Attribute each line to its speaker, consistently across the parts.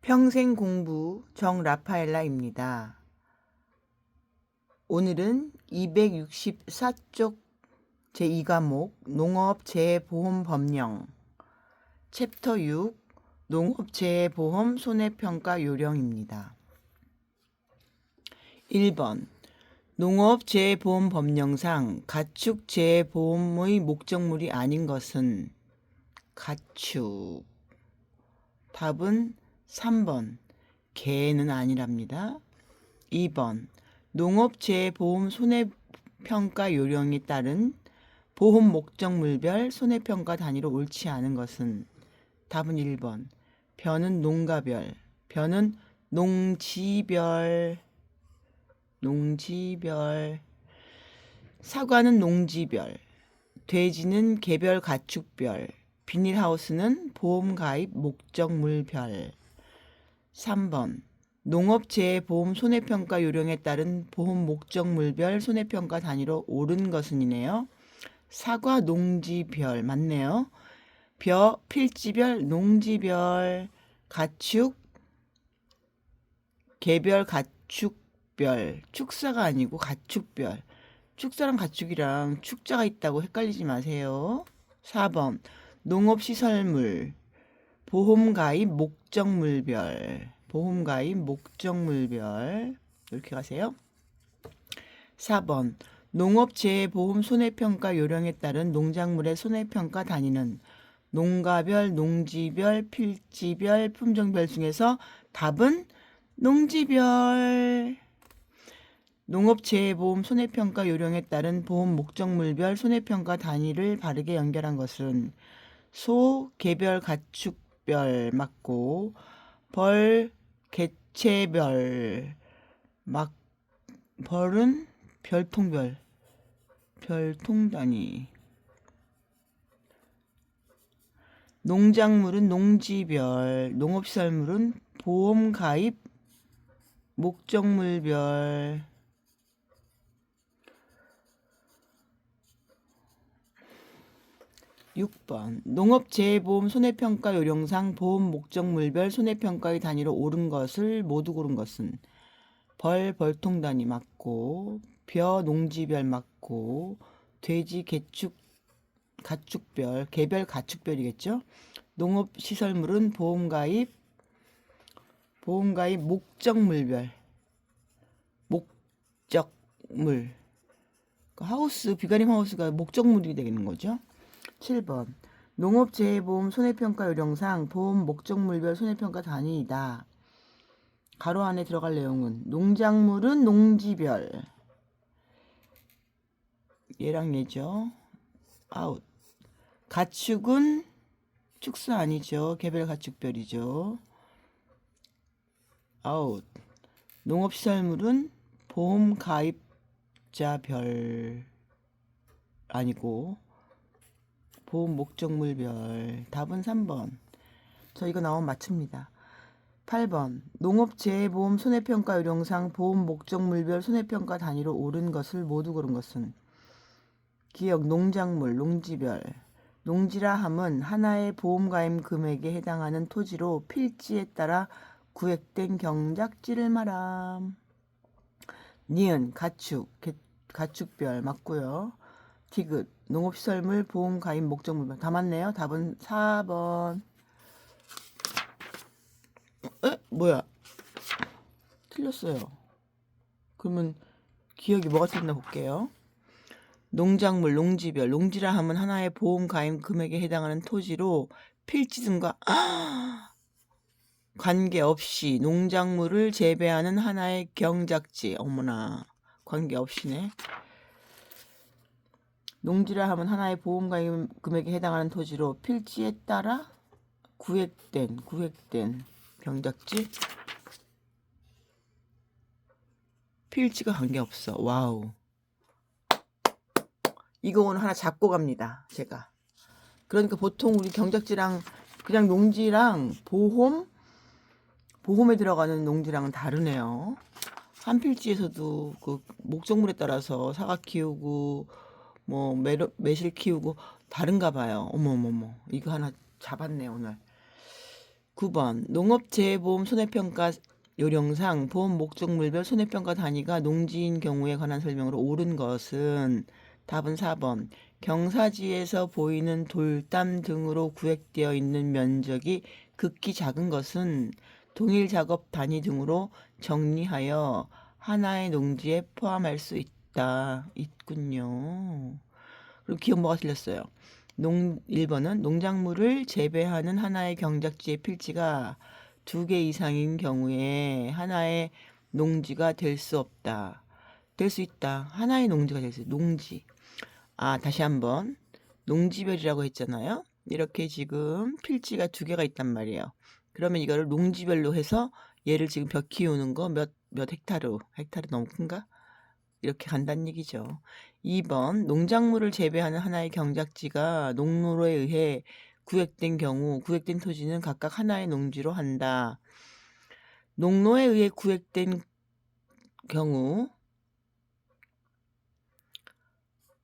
Speaker 1: 평생 공부 정라파엘라입니다. 오늘은 264쪽 제2과목 농업재해보험법령 챕터 6 농업재해보험 손해평가 요령입니다. 1번 농업재해보험법령상 가축재해보험의 목적물이 아닌 것은 가축. 답은 3번 개는 아니랍니다. 2번 농업재해보험 손해평가 요령에 따른 보험 목적물별 손해평가 단위로 옳지 않은 것은 답은 1번 벼는 농가별, 벼는 농지별, 사과는 농지별, 돼지는 개별 가축별, 비닐하우스는 보험가입 목적물별. 3번 농업재해보험 손해평가 요령에 따른 보험 목적물별 손해평가 단위로 옳은 것은이네요. 사과 농지별 맞네요. 벼 필지별 농지별, 가축 개별 가축별, 축사가 아니고 가축별. 축사랑 가축이랑 축자가 있다고 헷갈리지 마세요. 4번 농업시설물 보험가입 목적물별, 보험가입 목적물별 이렇게 가세요. 4번 농업재해보험 손해평가 요령에 따른 농작물의 손해평가 단위는 농가별, 농지별, 필지별, 품종별 중에서 답은 농지별. 농업재해보험 손해평가 요령에 따른 보험 목적물별 손해평가 단위를 바르게 연결한 것은 소, 개별, 가축별 맞고 벌, 개체별 벌은 별통별, 별통단위. 농작물은 농지별, 농업시설물은 보험가입 목적물별. 6번 농업재해보험 손해평가 요령상 보험 목적물별 손해평가의 단위로 옳은 것을 모두 고른 것은 벌, 벌통 단위 맞고 벼, 농지별 맞고 돼지, 개축, 가축별, 개별 가축별이겠죠. 농업시설물은 보험가입 목적물별, 목적물. 하우스, 비가림 하우스가 목적물이 되는 거죠. 7번 농업재해보험 손해평가 요령상 보험 목적물별 손해평가 단위이다. 가로 안에 들어갈 내용은 농작물은 농지별, 얘랑 얘죠. 아웃. 가축은 축사 아니죠. 개별 가축별이죠. 아웃. 농업시설물은 보험 가입자별 아니고 보험 목적물별. 답은 3번. 저 이거 나오면 맞춥니다. 8번 농업재해보험 손해평가 요령상 보험 목적물별 손해평가 단위로 옳은 것을 모두 고른 것은 기억 농작물 농지별. 농지라 함은 하나의 보험가입 금액에 해당하는 토지로 필지에 따라 구획된 경작지를 말함. 니은 가축별 맞고요. 디귿 농업시설물 보험가입 목적물별 다 맞네요. 답은 4번. 뭐야? 틀렸어요. 그러면 기억이 뭐가 틀렸나 볼게요. 농작물, 농지별, 농지라 하면 하나의 보험 가입 금액에 해당하는 토지로 필지 등과 관계없이 농작물을 재배하는 하나의 경작지. 어머나, 관계없이네. 농지라 하면 하나의 보험 가입 금액에 해당하는 토지로 필지에 따라 구획된 경작지. 필지가 관계없어. 와우. 이거 오늘 하나 잡고 갑니다. 제가. 그러니까 보통 우리 경작지랑 그냥 농지랑 보험에 들어가는 농지랑은 다르네요. 한 필지에서도 그 목적물에 따라서 사과 키우고 뭐 매실 키우고 다른가 봐요. 어머머머. 이거 하나 잡았네 오늘. 9번 농업재해보험 손해평가 요령상 보험 목적물별 손해평가 단위가 농지인 경우에 관한 설명으로 옳은 것은 답은 4번 경사지에서 보이는 돌담 등으로 구획되어 있는 면적이 극히 작은 것은 동일 작업 단위 등으로 정리하여 하나의 농지에 포함할 수 있군요. 그리고 기억 뭐가 틀렸어요? 1번은 농작물을 재배하는 하나의 경작지의 필지가 2개 이상인 경우에 하나의 농지가 될 수 없다. 될 수 있다. 하나의 농지가 될 수 있다. 농지. 다시 한번. 농지별이라고 했잖아요. 이렇게 지금 필지가 2개가 있단 말이에요. 그러면 이거를 농지별로 해서 얘를 지금 벼 키우는 거 몇 헥타르 너무 큰가? 이렇게 간다는 얘기죠. 2번 농작물을 재배하는 하나의 경작지가 농로에 의해 구획된 경우 구획된 토지는 각각 하나의 농지로 한다. 농로에 의해 구획된 경우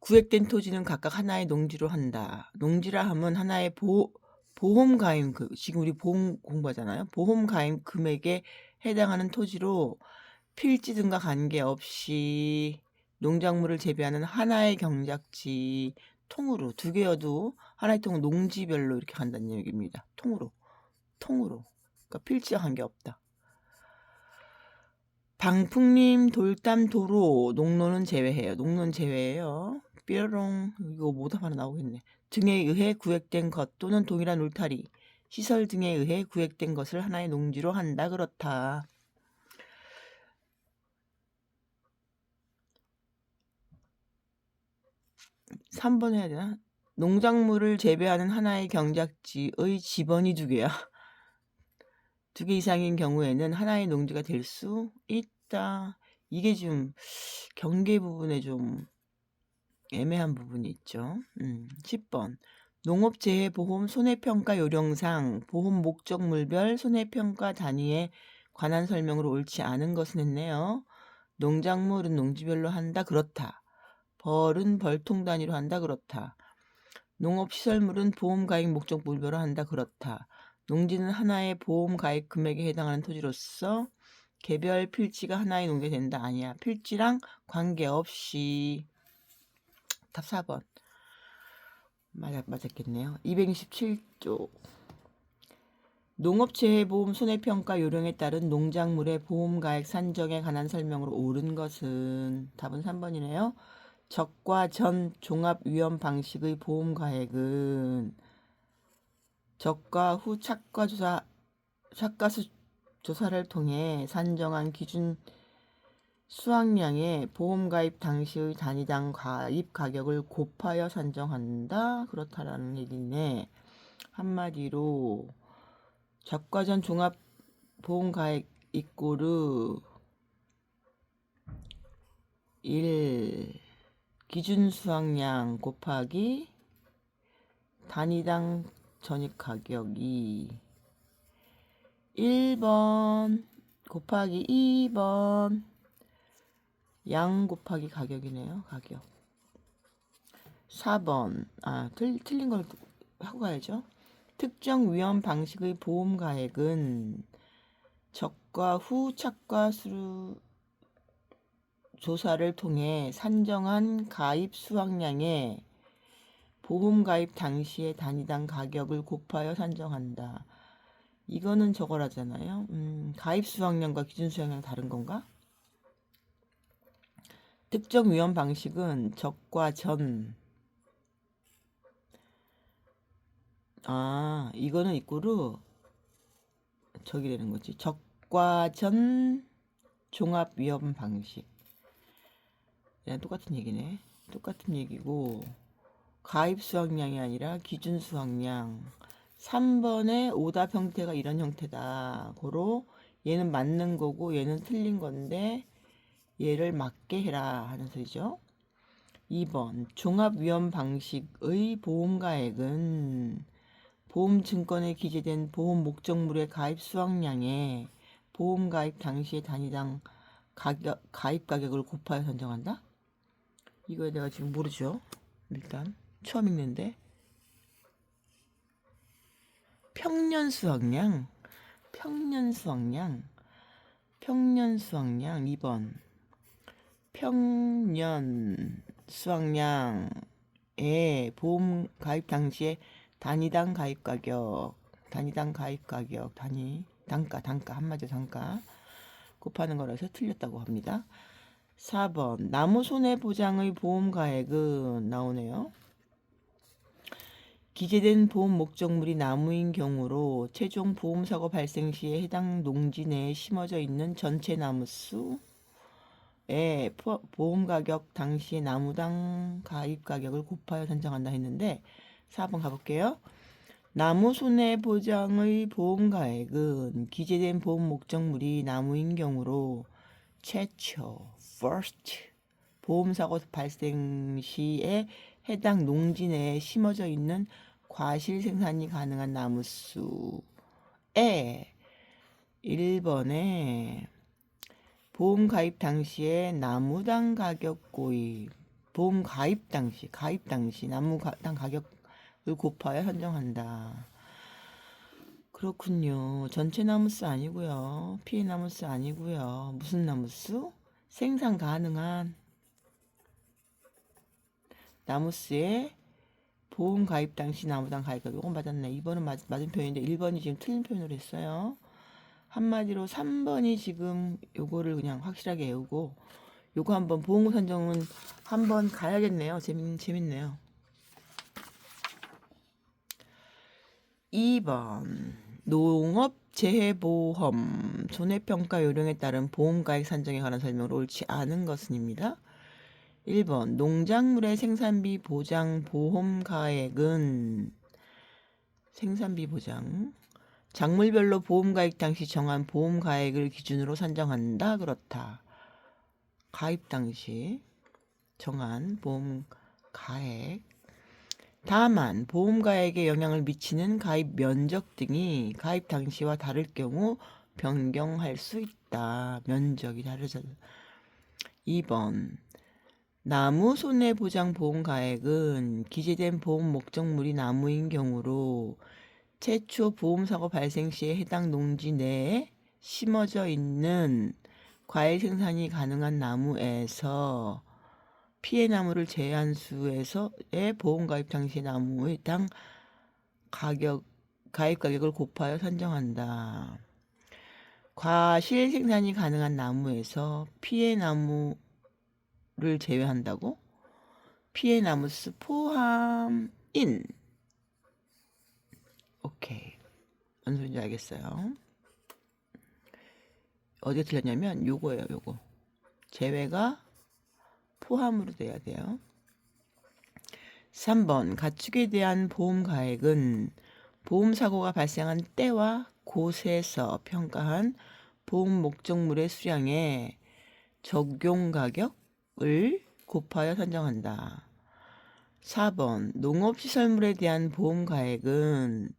Speaker 1: 구획된 토지는 각각 하나의 농지로 한다. 농지라 하면 하나의 보험 가입 지금 우리 보험 공부하잖아요. 보험 가입 금액에 해당하는 토지로 필지 등과 관계없이 농작물을 재배하는 하나의 경작지 통으로 2개여도 하나의 통은 농지별로 이렇게 간다는 얘기입니다. 통으로. 그러니까 필지와 관계없다. 방풍림, 돌담, 도로, 농로는 제외해요. 농로는 제외해요. 뾰로롱 이거 모답 하나 나오겠네. 등에 의해 구획된 것 또는 동일한 울타리, 시설 등에 의해 구획된 것을 하나의 농지로 한다. 그렇다. 3번 해야 되나? 농작물을 재배하는 하나의 경작지의 지번이 2개야. 2개 이상인 경우에는 하나의 농지가 될 수 있다. 이게 좀 경계 부분에 좀 애매한 부분이 있죠. 10번 농업재해보험 손해평가 요령상 보험 목적물별 손해평가 단위에 관한 설명으로 옳지 않은 것은 했네요. 농작물은 농지별로 한다. 그렇다. 벌은 벌통 단위로 한다. 그렇다. 농업시설물은 보험가입 목적물별로 한다. 그렇다. 농지는 하나의 보험가입 금액에 해당하는 토지로서 개별 필지가 하나의 농지가 된다. 아니야. 필지랑 관계없이. 답 4번. 맞았겠네요. 227조. 농업재해보험 손해평가 요령에 따른 농작물의 보험가액 산정에 관한 설명으로 옳은 것은 답은 3번이네요. 적과 전 종합위험 방식의 보험가액은 적과 후 착과수 조사를 통해 산정한 기준 수확량의 보험가입 당시의 단위당 가입 가격을 곱하여 산정한다. 그렇다라는 얘기네. 한마디로 적과전 종합보험가액 이꼬르 1 기준 수확량 곱하기 단위당 전입가격이 1번 곱하기 2번 양 곱하기 가격이네요. 가격. 4번 틀린 걸 하고 가야죠. 특정 위험 방식의 보험가액은 적과 후 착과수 조사를 통해 산정한 가입 수확량의 보험가입 당시의 단위당 가격을 곱하여 산정한다. 이거는 저거라잖아요. 가입 수확량과 기준 수확량 다른 건가? 특정 위험 방식은 적과 전. 이거는 이꼬르 저기 되는 거지. 적과 전 종합 위험 방식. 그냥 똑같은 얘기네. 똑같은 얘기고 가입 수확량이 아니라 기준 수확량. 3번의 오답 형태가 이런 형태다. 고로 얘는 맞는 거고 얘는 틀린 건데 얘를 맞게 해라 하는 소리죠. 2번 종합위험 방식의 보험가액은 보험증권에 기재된 보험 목적물의 가입 수확량에 보험가입 당시의 단위당 가입 가격을 곱하여 산정한다. 이거에 내가 지금 모르죠. 일단 처음 읽는데 평년 수확량 평년 수확량 2번 평년 수확량의 보험 가입 당시에 단위당 가입 가격 단가 한마디로 단가 곱하는 거라서 틀렸다고 합니다. 4번 나무 손해보장의 보험 가액은 나오네요. 기재된 보험 목적물이 나무인 경우로 최종 보험사고 발생 시에 해당 농지 내에 심어져 있는 전체 나무 수에 보험 가격 당시의 나무당 가입 가격을 곱하여 산정한다 했는데 4번 가볼게요. 나무 손해보장의 보험 가액은 기재된 보험 목적물이 나무인 경우로 최초 first 보험사고 발생 시에 해당 농지 내에 심어져 있는 과실 생산이 가능한 나무 수에 1번에 보험 가입 당시에 나무당 가격 고입 보험 가입 당시 나무당 가격을 곱하여 산정한다. 그렇군요. 전체 나무수 아니고요. 피해 나무수 아니고요. 무슨 나무수? 생산 가능한 나무수에 보험 가입 당시 나무당 가입가 요건 맞았네. 2번은 맞은 표현인데 1번이 지금 틀린 표현을 했어요. 한마디로 3번이 지금 요거를 그냥 확실하게 외우고 요거 한번 보험금 산정은 한번 가야겠네요. 재밌네요. 2번 농업재해보험 손해평가 요령에 따른 보험가액 산정에 관한 설명으로 옳지 않은 것은입니다. 1번 농작물의 생산비 보장 보험가액은 생산비 보장 작물별로 보험가액 당시 정한 보험가액을 기준으로 산정한다. 그렇다. 가입 당시 정한 보험가액 다만 보험가액에 영향을 미치는 가입 면적 등이 가입 당시와 다를 경우 변경할 수 있다. 면적이 다르잖아. 2번 나무 손해보장 보험가액은 기재된 보험 목적물이 나무인 경우로 최초 보험사고 발생 시에 해당 농지 내에 심어져 있는 과일 생산이 가능한 나무에서 피해 나무를 제외한 수에서의 보험 가입 당시 나무의 당 가입 가격을 곱하여 산정한다. 과실 생산이 가능한 나무에서 피해 나무를 제외한다고? 피해 나무수 포함인 오케이. 무슨 소리인지 알겠어요. 어디에 틀렸냐면 요거예요. 요거 제외가 포함으로 돼야 돼요. 3번 가축에 대한 보험 가액은 보험 사고가 발생한 때와 곳에서 평가한 보험 목적물의 수량에 적용 가격을 곱하여 산정한다. 4번 농업시설물에 대한 보험 가액은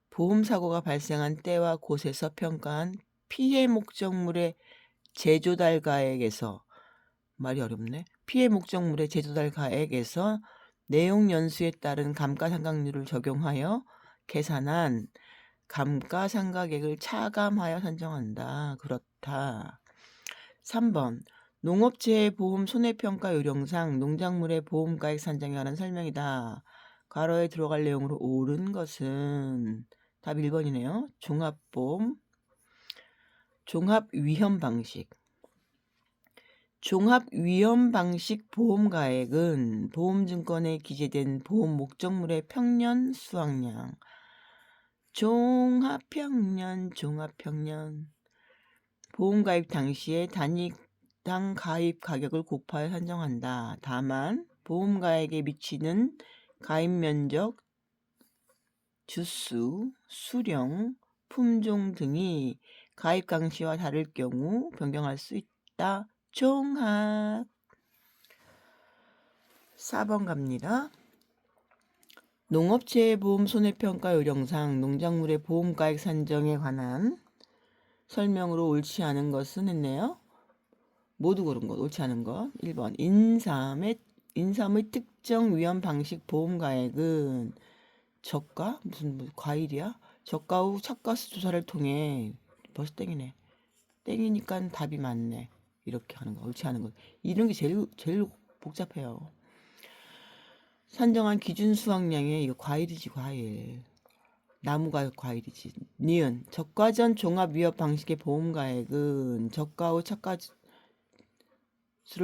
Speaker 1: 보험 사고가 발생한 때와 곳에서 평가한 피해 목적물의 제조달 가액에서 말이 어렵네. 피해 목적물의 제조달 가액에서 내용 연수에 따른 감가상각률을 적용하여 계산한 감가상각액을 차감하여 산정한다. 그렇다. 3번 농업재해보험 손해평가 요령상 농작물의 보험가액 산정에 관한 설명이다. 괄호에 들어갈 내용으로 옳은 것은 답 1번이네요. 종합보험 종합위험방식 종합위험방식 보험가액은 보험증권에 기재된 보험 목적물의 평년 수확량 종합평년 보험가입 당시에 단위당 가입 가격을 곱하여 산정한다. 다만 보험가액에 미치는 가입면적, 주수, 수령, 품종 등이 가입 당시와 다를 경우 변경할 수 있다. 종합 4번 갑니다. 농업재해보험 손해평가 요령상 농작물의 보험가액 산정에 관한 설명으로 옳지 않은 것은 했네요. 모두 고른 것, 옳지 않은 것. 1번 인삼의 특정 위험 방식 보험가액은 저가? 무슨 과일이야? 저가 후 찻가스 조사를 통해 벌써 땡이네. 땡이니까 답이 맞네. 이렇게 하는 거, 옳지 않은 거. 이런 게 제일 복잡해요. 산정한 기준 수확량에 이거 과일이지, 과일. 나무가 과일이지. 니은 적과전 종합위협 방식의 보험가액은 적과 후 착과수를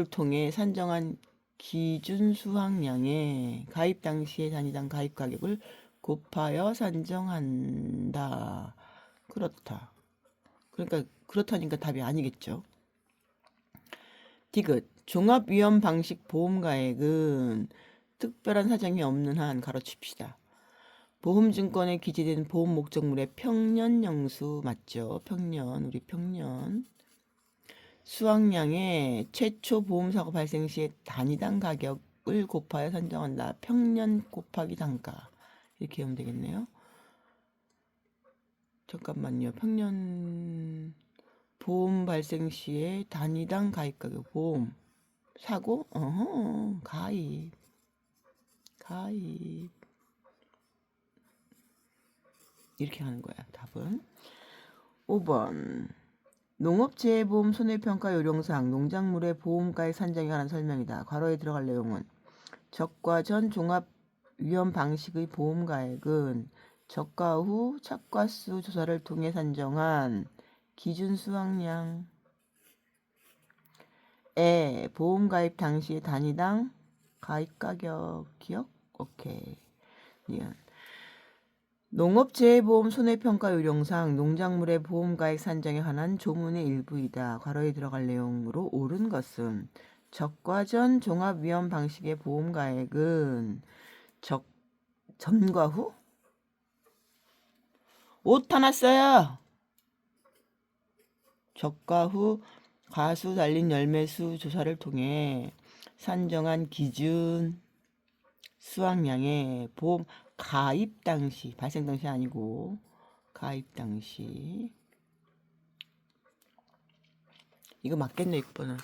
Speaker 1: 통해 산정한 기준 수확량에 가입 당시의 단위당 가입 가격을 곱하여 산정한다. 그렇다. 그러니까 그렇다니까 답이 아니겠죠. 디귿 종합위험 방식 보험가액은 특별한 사정이 없는 한 가로칩시다. 보험증권에 기재된 보험 목적물의 평년 영수 맞죠? 평년 우리 평년 수확량의 최초 보험사고 발생 시의 단위당 가격을 곱하여 산정한다. 평년 곱하기 단가 이렇게 하면 되겠네요. 잠깐만요. 평년 보험 발생 시의 단위당 가입 가격 보험 사고 가입 이렇게 하는 거야. 답은 5번 농업재해보험 손해평가 요령상 농작물의 보험가액 산정에 관한 설명이다. 괄호에 들어갈 내용은 적과 전 종합위험 방식의 보험가액은 적과 후 착과수 조사를 통해 산정한 기준 수확량에 보험가입 당시의 단위당 가입 가격 기억? 오케이. 미안. 농업재해보험 손해평가 요령상 농작물의 보험가액 산정에 관한 조문의 일부이다. 괄호에 들어갈 내용으로 옳은 것은 적과 전 종합위험 방식의 보험가액은 전과 후? 오타 났어요. 적과 후 과수 달린 열매수 조사를 통해 산정한 기준 수확량의 보험 가입 당시 발생 당시 아니고 가입 당시 이거 맞겠네 6번은